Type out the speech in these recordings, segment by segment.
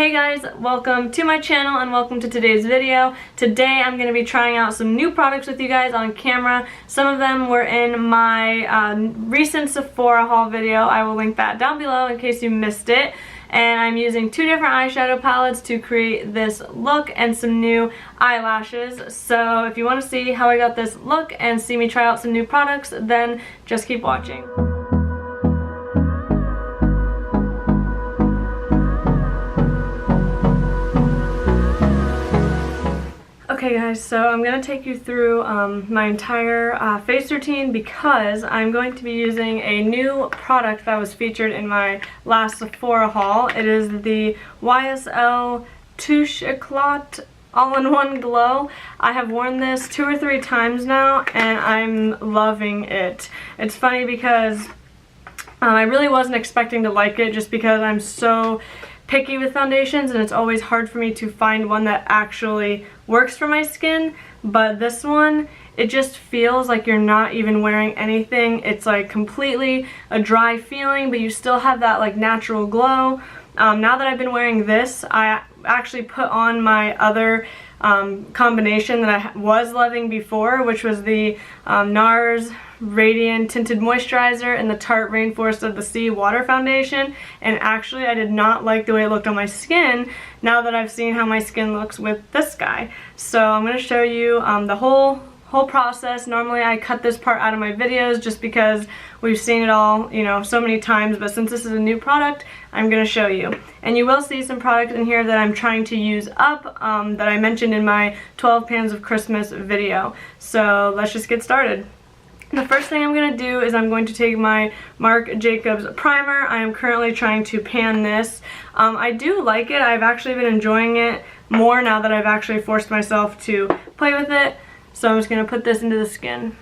Hey guys, welcome to my channel and welcome to today's video. Today I'm going to be trying out some new products with you guys on camera. Some of them were in my recent Sephora haul video. I will link that down below in case you missed it. And I'm using two different eyeshadow palettes to create this look and some new eyelashes. So if you want to see how I got this look and see me try out some new products, then just keep watching. Okay guys, so I'm going to take you through my entire face routine because I'm going to be using a new product that was featured in my last Sephora haul. It is the YSL Touche Eclat All-in-One Glow. I have worn this 2 or 3 times now and I'm loving it. It's funny because I really wasn't expecting to like it just because I'm so picky with foundations and it's always hard for me to find one that actually works for my skin, but this one, it just feels like you're not even wearing anything. It's like completely a dry feeling, but you still have that like natural glow. Now that I've been wearing this, I actually put on my other combination that I was loving before, which was the NARS Radiant Tinted Moisturizer and the Tarte Rainforest of the Sea Water Foundation, and actually I did not like the way it looked on my skin now that I've seen how my skin looks with this guy. So I'm going to show you the whole process. Normally I cut this part out of my videos just because we've seen it all, you know, so many times, but since this is a new product, I'm going to show you. And you will see some products in here that I'm trying to use up that I mentioned in my 12 Pans of Christmas video. So let's just get started. The first thing I'm going to do is I'm going to take my Marc Jacobs primer. I am currently trying to pan this. I do like it. I've actually been enjoying it more now that I've actually forced myself to play with it. So I'm just going to put this into the skin.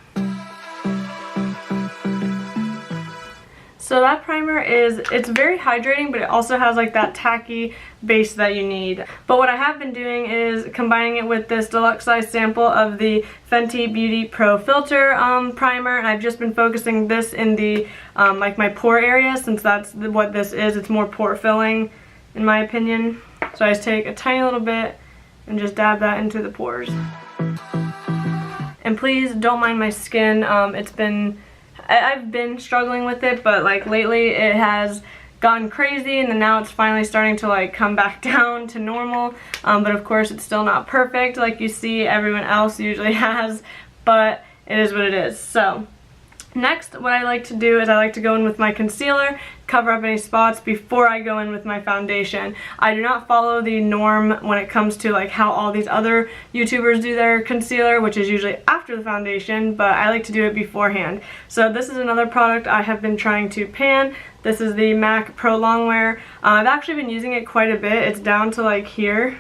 So that primer it's very hydrating, but it also has like that tacky base that you need. But what I have been doing is combining it with this deluxe size sample of the Fenty Beauty Pro Filter primer, and I've just been focusing this in the like my pore area, since that's what this is. It's more pore filling in my opinion. So I just take a tiny little bit and just dab that into the pores. And please don't mind my skin. I've been struggling with it, but like lately it has gone crazy and then now it's finally starting to like come back down to normal. But of course it's still not perfect like you see everyone else usually has, but it is what it is. So next, what I like to do is I like to go in with my concealer, cover up any spots before I go in with my foundation. I do not follow the norm when it comes to like how all these other YouTubers do their concealer, which is usually after the foundation, but I like to do it beforehand. So this is another product I have been trying to pan. This is the MAC Pro Longwear. I've actually been using it quite a bit. It's down to like here.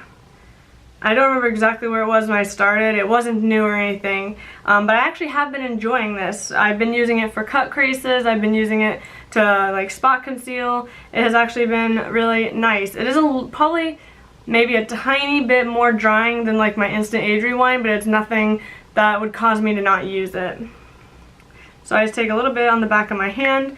I don't remember exactly where it was when I started. It wasn't new or anything, but I actually have been enjoying this. I've been using it for cut creases. I've been using it to like spot conceal. It has actually been really nice. It is probably maybe a tiny bit more drying than like my Instant Age Rewind, but it's nothing that would cause me to not use it. So I just take a little bit on the back of my hand.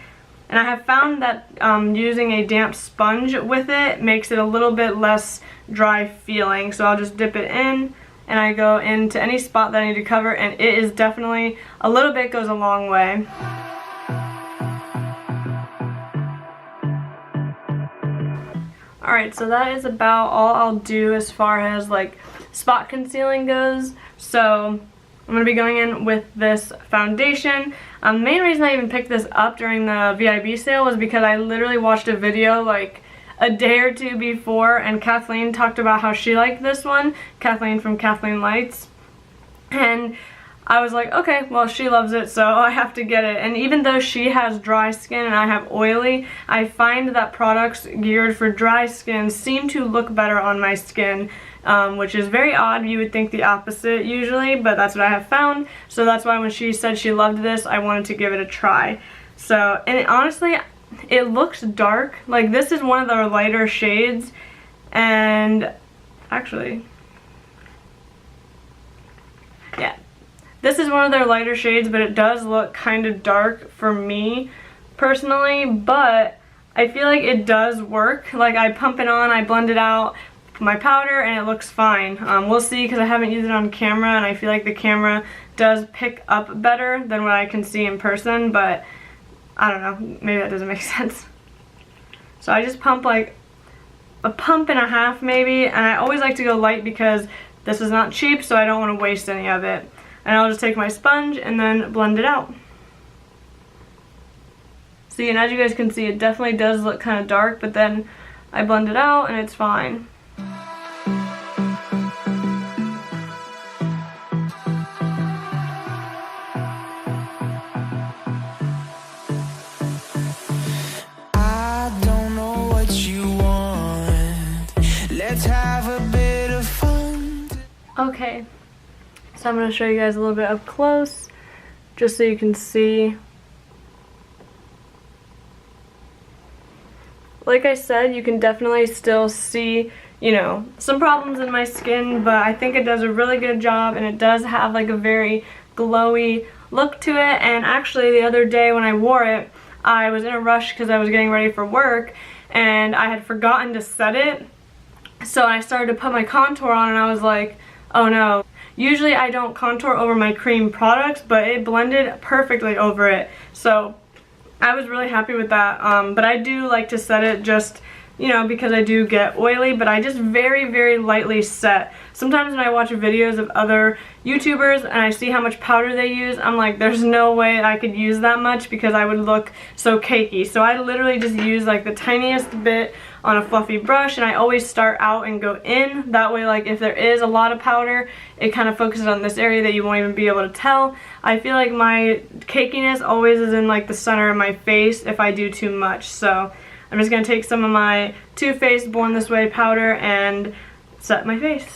And I have found that using a damp sponge with it makes it a little bit less dry feeling. So I'll just dip it in and I go into any spot that I need to cover, and it is definitely, a little bit goes a long way. Alright, so that is about all I'll do as far as like spot concealing goes. So I'm going to be going in with this foundation. The main reason I even picked this up during the VIB sale was because I literally watched a video like a day or two before, and Kathleen talked about how she liked this one. Kathleen from Kathleen Lights. And I was like, okay, well she loves it, so I have to get it. And even though she has dry skin and I have oily, I find that products geared for dry skin seem to look better on my skin. Which is very odd. You would think the opposite usually, but that's what I have found. So that's why when she said she loved this, I wanted to give it a try. So, and honestly, it looks dark. Like this is one of the lighter shades, and actually, yeah, this is one of their lighter shades, but it does look kind of dark for me personally, but I feel like it does work. Like I pump it on, I blend it out, my powder, and it looks fine. We'll see, because I haven't used it on camera, and I feel like the camera does pick up better than what I can see in person, but I don't know, maybe that doesn't make sense. So I just pump like a pump and a half maybe, and I always like to go light because this is not cheap, so I don't want to waste any of it. And I'll just take my sponge and then blend it out. See, and as you guys can see, it definitely does look kind of dark, but then I blend it out and it's fine. Okay, so I'm going to show you guys a little bit up close, just so you can see. Like I said, you can definitely still see, you know, some problems in my skin, but I think it does a really good job, and it does have like a very glowy look to it. And actually the other day when I wore it, I was in a rush because I was getting ready for work, and I had forgotten to set it. So I started to put my contour on, and I was like, oh no. Usually I don't contour over my cream products, but it blended perfectly over it. So I was really happy with that. But I do like to set it just, you know, because I do get oily, but I just very, very lightly set. Sometimes when I watch videos of other YouTubers and I see how much powder they use, I'm like, there's no way I could use that much because I would look so cakey. So I literally just use like the tiniest bit on a fluffy brush, and I always start out and go in. That way, like if there is a lot of powder, it kind of focuses on this area that you won't even be able to tell. I feel like my cakiness always is in like the center of my face if I do too much. So I'm just going to take some of my Too Faced Born This Way powder and set my face.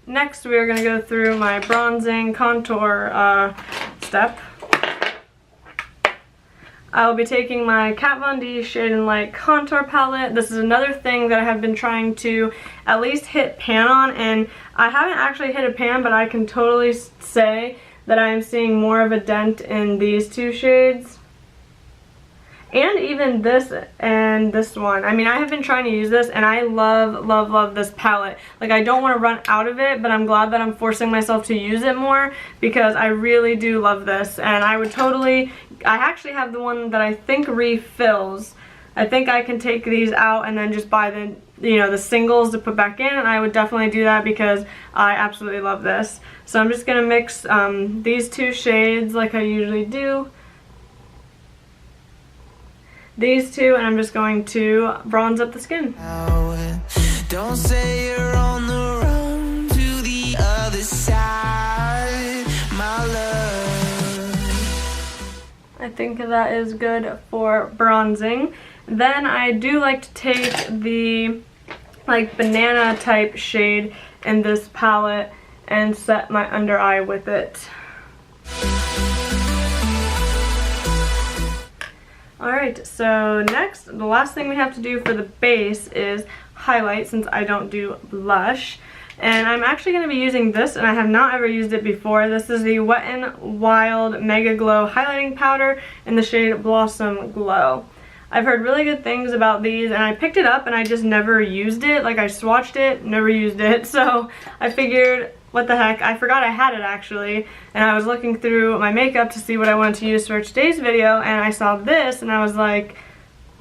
Next, we are going to go through my bronzing contour step. I will be taking my Kat Von D Shade and Light contour palette. This is another thing that I have been trying to at least hit pan on, and I haven't actually hit a pan, but I can totally say that I am seeing more of a dent in these two shades. And even this and this one. I mean, I have been trying to use this, and I love, love, love this palette. Like, I don't want to run out of it, but I'm glad that I'm forcing myself to use it more because I really do love this. And I would totally, I actually have the one that I think refills. I think I can take these out and then just buy the, you know, the singles to put back in, and I would definitely do that because I absolutely love this. So I'm just going to mix these two shades like I usually do. These two, and I'm just going to bronze up the skin. Don't say you're on the run to the other side, my love. I think that is good for bronzing. Then I do like to take the like banana type shade in this palette and set my under eye with it. Alright, so next, the last thing we have to do for the base is highlight, since I don't do blush. And I'm actually going to be using this, and I have not ever used it before. This is the Wet n Wild Mega Glow Highlighting Powder in the shade Blossom Glow. I've heard really good things about these, and I picked it up and I just never used it. Like, I swatched it, never used it. So I figured, what the heck, I forgot I had it actually, and I was looking through my makeup to see what I wanted to use for today's video, and I saw this, and I was like,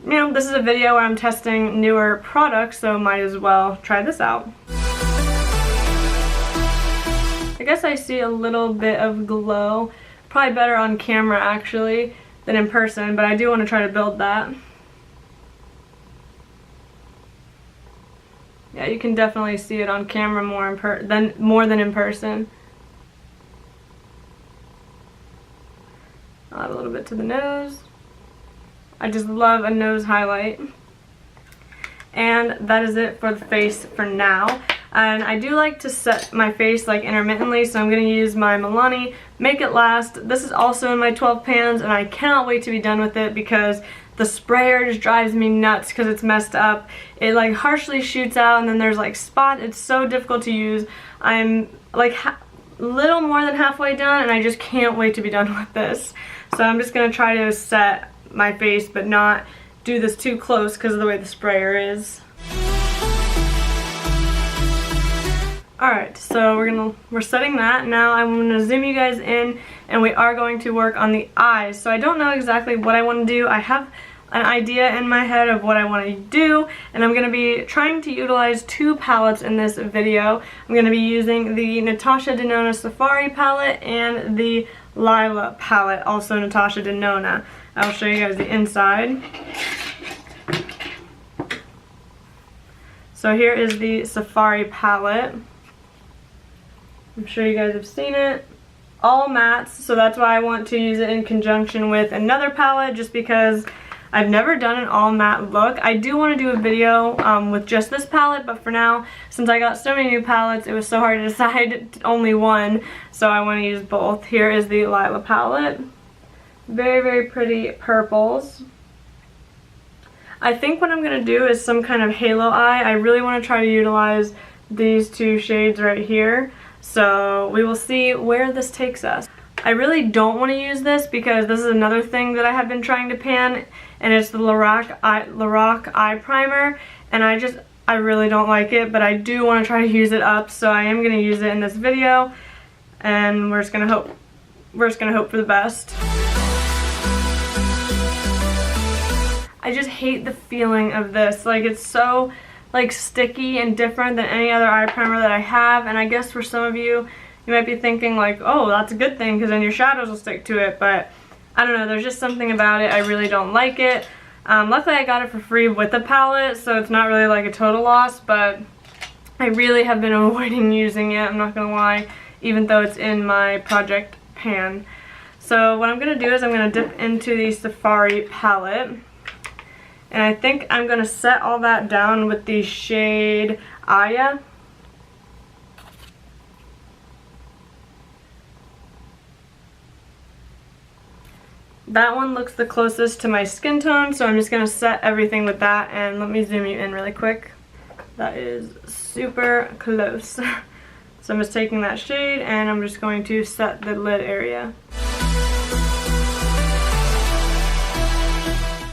you know, this is a video where I'm testing newer products, so might as well try this out. I guess I see a little bit of glow, probably better on camera actually than in person, but I do want to try to build that. Yeah, you can definitely see it on camera more than in person. I'll add a little bit to the nose. I just love a nose highlight. And that is it for the face for now. And I do like to set my face like intermittently, so I'm going to use my Milani Make It Last. This is also in my 12 pans, and I cannot wait to be done with it because the sprayer just drives me nuts because it's messed up. It like harshly shoots out, and then there's like spots. It's so difficult to use. I'm like little more than halfway done, and I just can't wait to be done with this. So I'm just going to try to set my face but not do this too close because of the way the sprayer is. Alright, so we're setting that. Now I'm going to zoom you guys in, and we are going to work on the eyes. So I don't know exactly what I want to do. I have an idea in my head of what I want to do, and I'm going to be trying to utilize two palettes in this video. I'm going to be using the Natasha Denona Safari palette and the Lila palette, also Natasha Denona. I'll show you guys the inside. So here is the Safari palette. I'm sure you guys have seen it. All mattes, so that's why I want to use it in conjunction with another palette, just because I've never done an all matte look. I do want to do a video with just this palette, but for now, since I got so many new palettes, it was so hard to decide only one, so I want to use both. Here is the Lila palette. Very, very pretty purples. I think what I'm going to do is some kind of halo eye. I really want to try to utilize these two shades right here, so we will see where this takes us. I really don't want to use this because this is another thing that I have been trying to pan, and it's the Lorac eye primer, and I really don't like it, but I do want to try to use it up, so I am going to use it in this video, and we're just going to hope for the best. I just hate the feeling of this. Like, it's so like sticky and different than any other eye primer that I have, and I guess for some of you, you might be thinking like, oh, that's a good thing because then your shadows will stick to it, but I don't know, there's just something about it. I really don't like it. Luckily I got it for free with the palette, so it's not really like a total loss, but I really have been avoiding using it, I'm not gonna lie, even though it's in my project pan. So what I'm gonna do is I'm gonna dip into the Safari palette, and I think I'm gonna set all that down with the shade Aya. That one looks the closest to my skin tone, so I'm just going to set everything with that, and let me zoom you in really quick. That is super close. So I'm just taking that shade and I'm just going to set the lid area.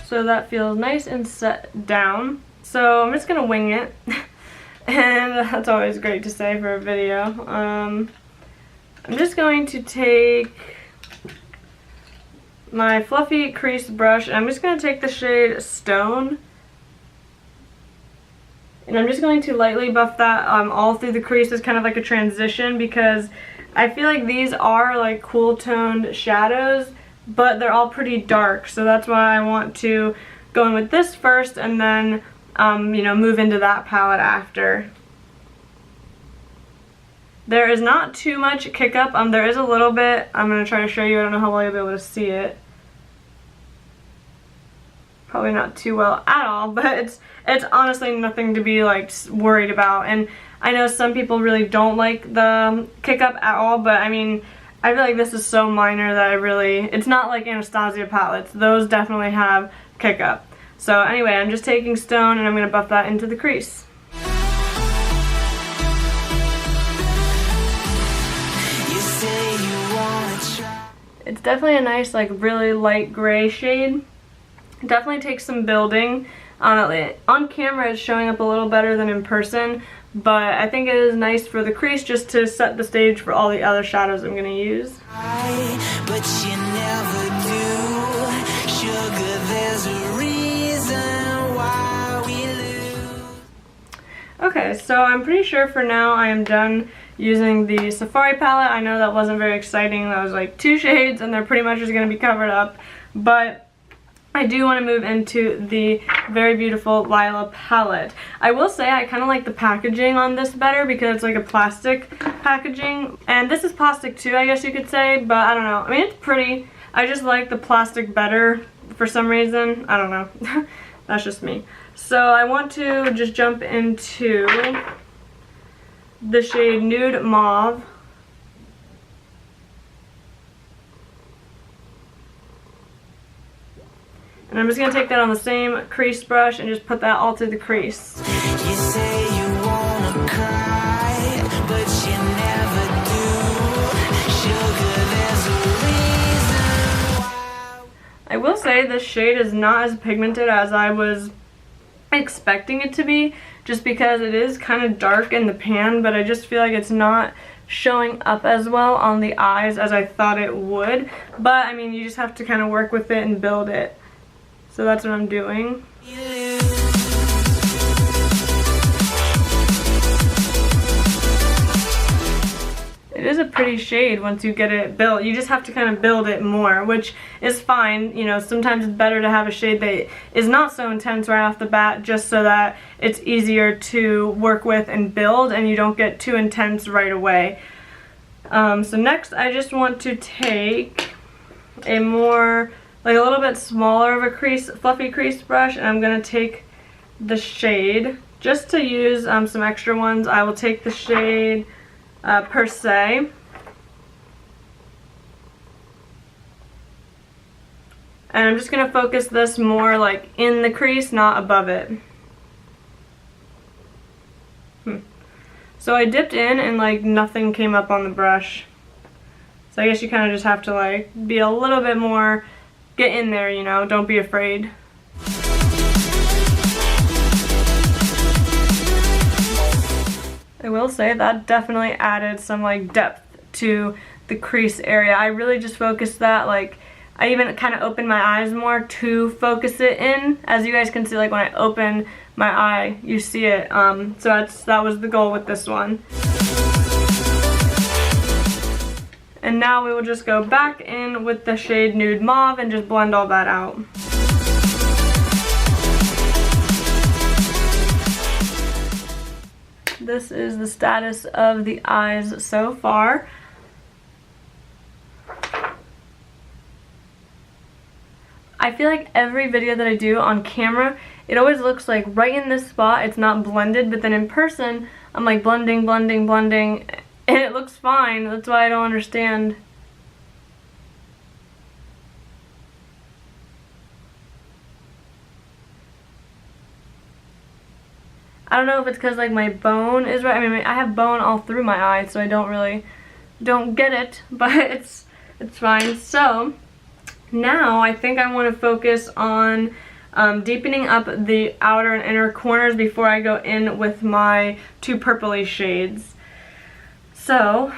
So that feels nice and set down. So I'm just going to wing it. And that's always great to say for a video. I'm just going to take my fluffy crease brush, and I'm just going to take the shade Stone, and I'm just going to lightly buff that all through the crease as kind of like a transition, because I feel like these are like cool toned shadows, but they're all pretty dark, so that's why I want to go in with this first and then you know, move into that palette after. There is not too much kick up. There is a little bit. I'm going to try to show you. I don't know how well you'll be able to see it. Probably not too well at all, but it's honestly nothing to be like worried about. And I know some people really don't like the kick up at all, but I mean, I feel like this is so minor that it's not like Anastasia palettes. Those definitely have kick up. So anyway, I'm just taking Stone and I'm going to buff that into the crease. It's definitely a nice, like, really light gray shade. It definitely takes some building. On camera it's showing up a little better than in person, but I think it is nice for the crease just to set the stage for all the other shadows I'm going to use. But you never do. Sugar, there's a reason why we lose. Okay, so I'm pretty sure for now I am done using the Safari palette. I know that wasn't very exciting. That was like 2 shades and they're pretty much just going to be covered up. But I do want to move into the very beautiful Lila palette. I will say I kind of like the packaging on this better because it's like a plastic packaging. And this is plastic too, I guess you could say, but I don't know. I mean, it's pretty. I just like the plastic better for some reason. I don't know. That's just me. So I want to just jump into the shade Nude Mauve. And I'm just going to take that on the same crease brush and just put that all through the crease. You say you wanna cry, but you never do. I will say this shade is not as pigmented as I was expecting it to be, just because it is kind of dark in the pan, but I just feel like it's not showing up as well on the eyes as I thought it would. But I mean, you just have to kind of work with it and build it. So that's what I'm doing. It is a pretty shade once you get it built. You just have to kind of build it more, which is fine. You know, sometimes it's better to have a shade that is not so intense right off the bat, just so that it's easier to work with and build and you don't get too intense right away. So next I just want to take a more, like a little bit smaller of a crease, fluffy crease brush, and I'm going to take the shade, just to use some extra ones. I will take the shade Per Se. And I'm just going to focus this more like in the crease, not above it. So I dipped in and like nothing came up on the brush. So I guess you kind of just have to like be a little bit more, get in there, you know, don't be afraid. I will say that definitely added some like depth to the crease area. I really just focused that, like I even kind of opened my eyes more to focus it in. As you guys can see, like when I open my eye, you see it. So that was the goal with this one. And now we will just go back in with the shade Nude Mauve and just blend all that out. This is the status of the eyes so far. I feel like every video that I do on camera, it always looks like right in this spot it's not blended, but then in person I'm like blending, blending, blending, and it looks fine. That's why I don't understand. I don't know if it's because like my bone is right. I mean, I have bone all through my eye, so I don't get it, but it's fine. So now I think I want to focus on deepening up the outer and inner corners before I go in with my two purpley shades. So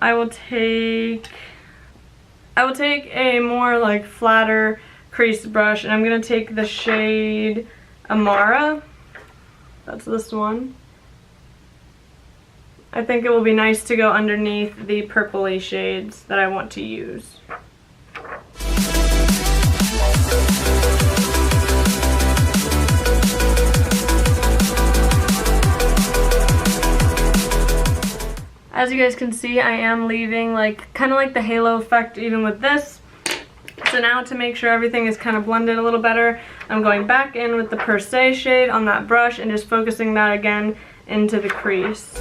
I will take a more like flatter crease brush, and I'm gonna take the shade Amara. That's this one. I think it will be nice to go underneath the purpley shades that I want to use. As you guys can see, I am leaving like kind of like the halo effect even with this. So now to make sure everything is kind of blended a little better, I'm going back in with the Per Se shade on that brush and just focusing that again into the crease.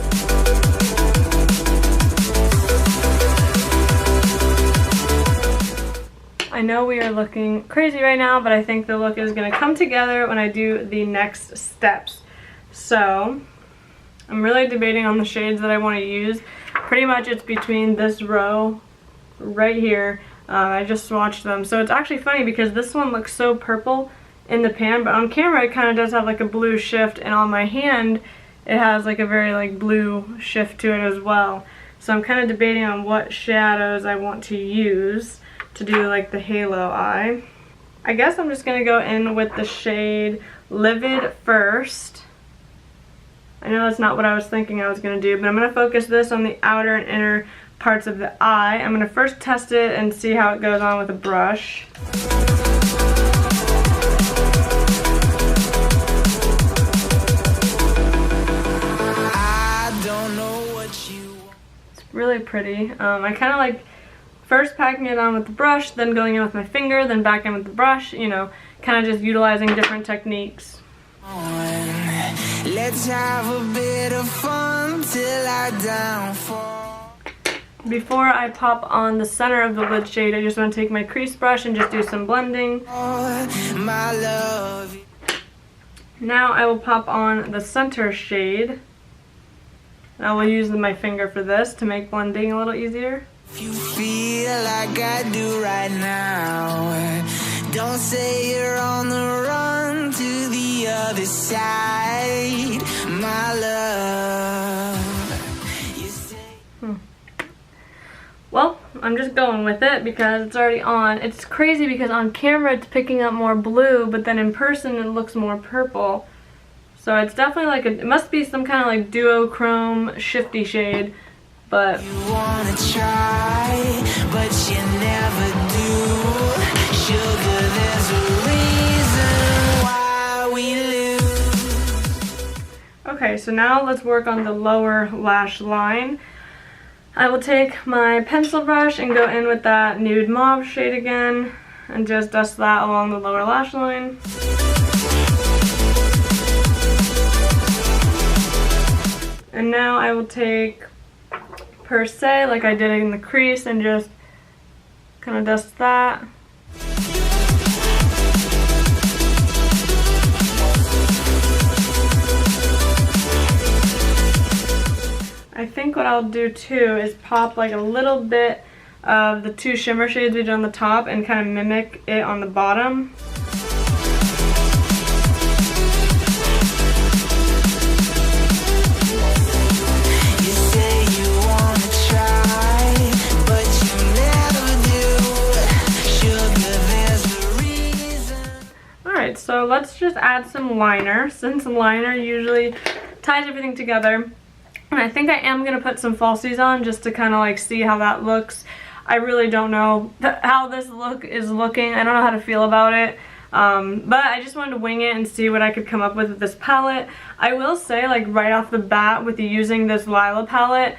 I know we are looking crazy right now, but I think the look is going to come together when I do the next steps. So I'm really debating on the shades that I want to use. Pretty much it's between this row right here. I just swatched them. So it's actually funny because this one looks so purple in the pan, but on camera it kind of does have like a blue shift, and on my hand it has like a very like blue shift to it as well. So I'm kind of debating on what shadows I want to use to do like the halo eye. I guess I'm just going to go in with the shade Livid first. I know that's not what I was thinking I was going to do, but I'm going to focus this on the outer and inner parts of the eye. I'm going to first test it and see how it goes on with a brush. It's really pretty. I kind of like first packing it on with the brush, then going in with my finger, then back in with the brush, you know, kind of just utilizing different techniques. Let's have a bit of fun till I downfall. Before I pop on the center of the lid shade, I just want to take my crease brush and just do some blending. My love. Now I will pop on the center shade. I will use my finger for this to make blending a little easier. If you feel like I do right now, Don't say you're on the run to the other side, my love. You say Well, I'm just going with it because it's already on. It's crazy because on camera it's picking up more blue, but then in person it looks more purple. So it's definitely like it must be some kind of like duochrome shifty shade, but you wanna try, but you never do. Sugar, there's a reason why we lose. okay, so now let's work on the lower lash line. I will take my pencil brush and go in with that nude mauve shade again and just dust that along the lower lash line. And now I will take Per Se, like I did in the crease, and just kind of dust that. I think what I'll do too is pop like a little bit of the two shimmer shades we did on the top and kind of mimic it on the bottom. You say you wanna try, but you never do. Sugar, there's a reason. Alright, so let's just add some liner, since liner usually ties everything together. And I think I am going to put some falsies on just to kind of like see how that looks. I really don't know how this look is looking. I don't know how to feel about it. But I just wanted to wing it and see what I could come up with this palette. I will say, like right off the bat with using this Lila palette,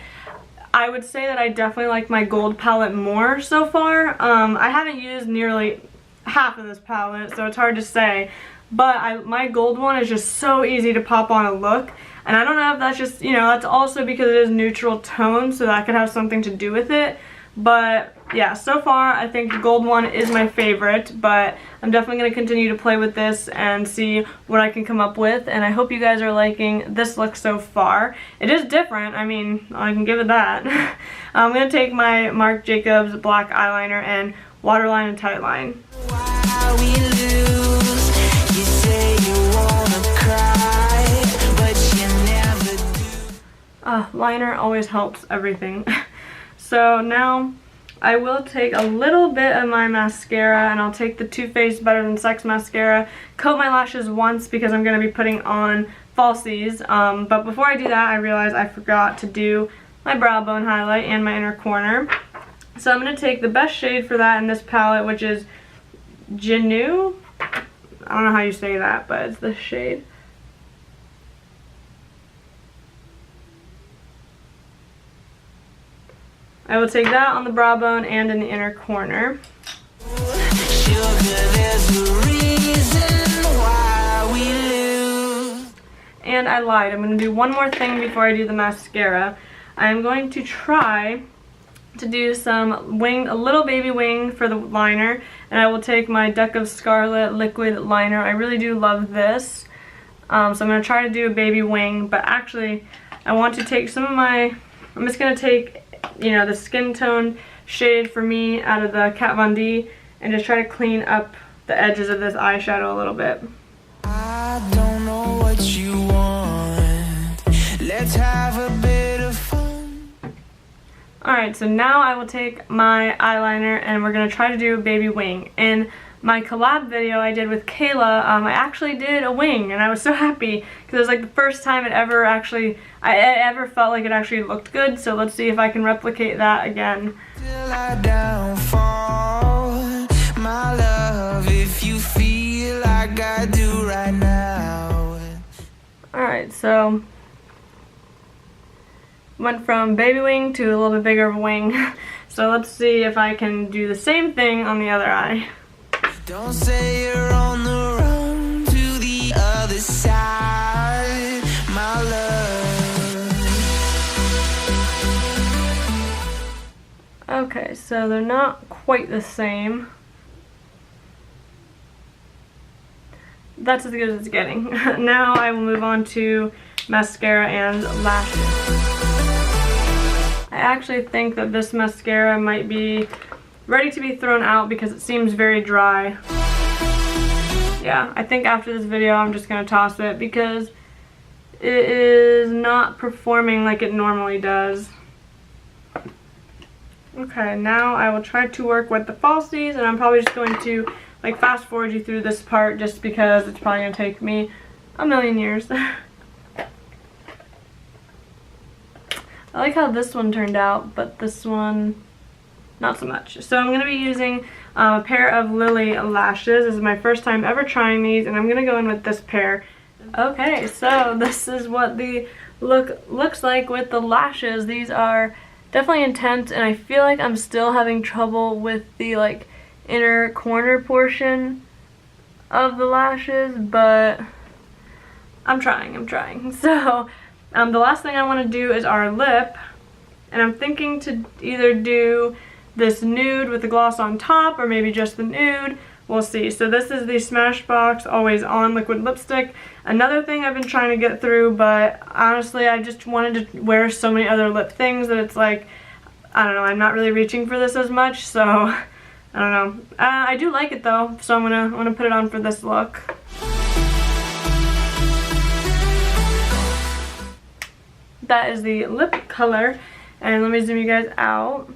I would say that I definitely like my gold palette more so far. I haven't used nearly half of this palette, so it's hard to say. But my gold one is just so easy to pop on a look. And I don't know if that's just, you know, that's also because it is neutral tone, so that could have something to do with it. But yeah, so far I think the gold one is my favorite, but I'm definitely going to continue to play with this and see what I can come up with. And I hope you guys are liking this look so far. It is different, I mean, I can give it that. I'm going to take my Marc Jacobs black eyeliner and waterline and tightline. Why we lose? You say you wanna cry, but you never do. Liner always helps everything. So now I will take a little bit of my mascara, and I'll take the Too Faced Better Than Sex mascara, coat my lashes once because I'm going to be putting on falsies. But before I do that, I realized I forgot to do my brow bone highlight and my inner corner. So I'm going to take the best shade for that in this palette, which is Genu. I don't know how you say that, but it's this shade. I will take that on the brow bone and in the inner corner. Sugar, there's a reason why we lose. And I lied. I'm going to do one more thing before I do the mascara. I'm going to try to do some wing, a little baby wing for the liner, and I will take my Deck of Scarlet liquid liner. I really do love this. So I'm going to try to do a baby wing, but actually I want to take some of my, I'm just going to take, you know, the skin tone shade for me out of the Kat Von D and just try to clean up the edges of this eyeshadow a little bit. I don't know what you want. Let's have a bit of fun. Alright, so now I will take my eyeliner and we're going to try to do a baby wing. In my collab video I did with Kayla, I actually did a wing, and I was so happy because it was like the first time it ever actually, I ever felt like it actually looked good. So let's see if I can replicate that again. Till I downfall, my love, if you feel like I do right now. Alright, so went from baby wing to a little bit bigger of a wing. So let's see if I can do the same thing on the other eye. Don't say you're on the run to the other side, my love. Okay, so they're not quite the same. That's as good as it's getting. Now I will move on to mascara and lashes. I actually think that this mascara might be ready to be thrown out because it seems very dry. yeah, I think after this video I'm just going to toss it because it is not performing like it normally does. Okay, now I will try to work with the falsies, and I'm probably just going to like fast forward you through this part just because it's probably going to take me a million years. I like how this one turned out, but this one not so much. So I'm going to be using a pair of Lily lashes. This is my first time ever trying these, and I'm going to go in with this pair. Okay, so this is what the look looks like with the lashes. These are definitely intense, and I feel like I'm still having trouble with the like inner corner portion of the lashes, but I'm trying. So the last thing I want to do is our lip, and I'm thinking to either do this nude with the gloss on top or maybe just the nude. We'll see. So this is the Smashbox Always On liquid lipstick. Another thing I've been trying to get through, but honestly I just wanted to wear so many other lip things that it's like, I don't know, I'm not really reaching for this as much, so I don't know. I do like it though, so I'm gonna put it on for this look. That is the lip color, and let me zoom you guys out.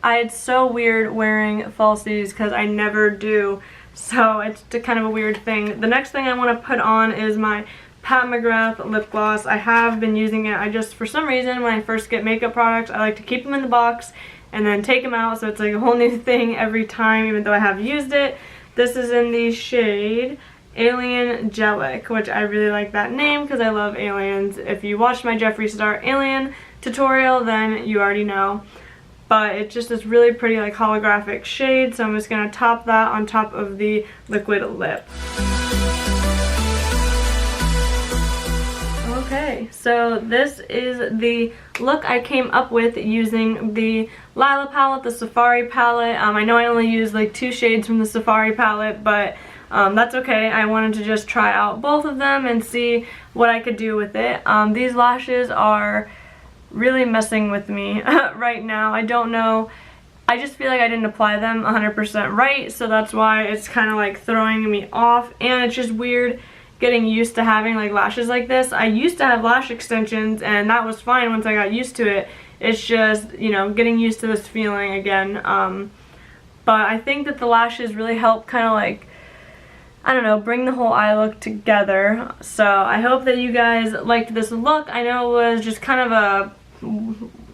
It's so weird wearing falsies because I never do. So it's kind of a weird thing. The next thing I want to put on is my Pat McGrath lip gloss. I have been using it. I just, for some reason, when I first get makeup products, I like to keep them in the box and then take them out. So it's like a whole new thing every time, even though I have used it. This is in the shade Alien Gelic, which I really like that name because I love aliens. If you watched my Jeffree Star Alien tutorial, then you already know. But it's just this really pretty like holographic shade, so I'm just going to top that on top of the liquid lip. Okay, so this is the look I came up with using the Lila palette, the Safari palette. I know I only used like 2 shades from the Safari palette, but that's okay. I wanted to just try out both of them and see what I could do with it. These lashes are really messing with me right now. I don't know. I just feel like I didn't apply them 100% right, so that's why it's kind of like throwing me off, and it's just weird getting used to having like lashes like this. I used to have lash extensions and that was fine once I got used to it. It's just, you know, getting used to this feeling again. But I think that the lashes really help kind of like, I don't know, bring the whole eye look together. So I hope that you guys liked this look. I know it was just kind of a,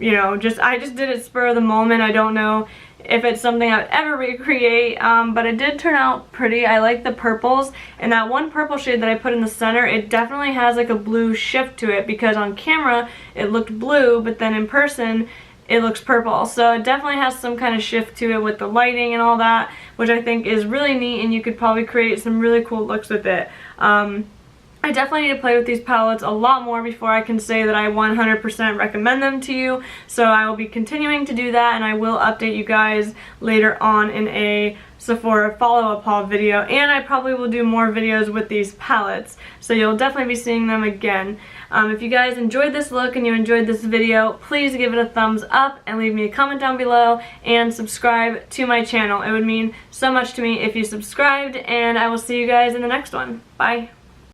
you know, I just did it spur of the moment. I don't know if it's something I would ever recreate, but it did turn out pretty. I like the purples, and that one purple shade that I put in the center, it definitely has like a blue shift to it, because on camera it looked blue, but then in person it looks purple. So it definitely has some kind of shift to it with the lighting and all that, which I think is really neat, and you could probably create some really cool looks with it. I definitely need to play with these palettes a lot more before I can say that I 100% recommend them to you. So I will be continuing to do that, and I will update you guys later on in a Sephora follow-up haul video, and I probably will do more videos with these palettes, so you'll definitely be seeing them again. If you guys enjoyed this look and you enjoyed this video, please give it a thumbs up and leave me a comment down below and subscribe to my channel. It would mean so much to me if you subscribed, and I will see you guys in the next one. Bye!